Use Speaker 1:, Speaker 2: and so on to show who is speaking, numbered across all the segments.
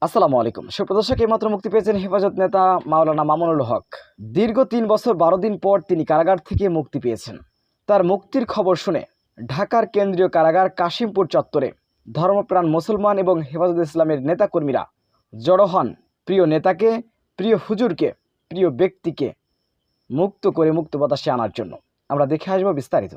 Speaker 1: আসসালামু আলাইকুম। সুপ্রদর্শক, এইমাত্র মুক্তি পেয়েছেন হেফাজত নেতা মাওলানা মামুনুল হক। দীর্ঘ ৩ বছর ১২ দিন পর তিনি কারাগার থেকে মুক্তি পেয়েছেন। তার মুক্তির খবর শুনে ঢাকার কেন্দ্রীয় কারাগার কাশিমপুর চত্বরে ধর্মপ্রাণ মুসলমান এবং হেফাজত ইসলামের নেতাকর্মীরা জড়ো হন প্রিয় নেতাকে, প্রিয় হুজুরকে, প্রিয় ব্যক্তিকে মুক্ত করে মুক্ত বাতাসে আনার জন্য। আমরা দেখে আসবো বিস্তারিত।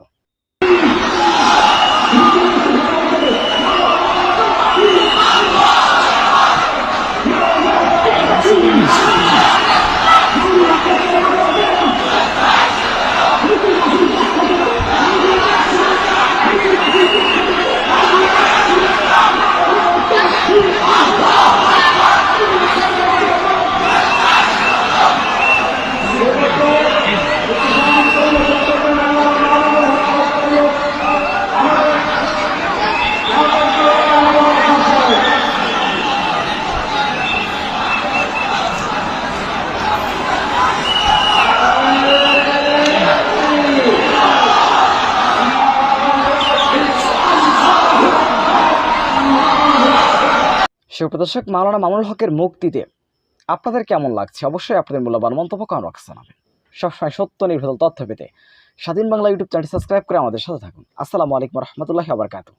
Speaker 1: সুপ্রদর্শক, মাওলানা মামুনুল হকের মুক্তিতে আপনাদের কেমন লাগছে? অবশ্যই আপনাদের মূল্যবান মন্তব্য কমেন্ট বক্সে জানাবেন। সবসময় সত্য নির্ভেজাল তথ্য পেতে স্বাধীন বাংলা ইউটিউব চ্যানেলটি সাবস্ক্রাইব করে আমাদের সাথে থাকুন। আসসালামু আলাইকুম রহমতুল্লাহি ওয়া বারাকাতুহু।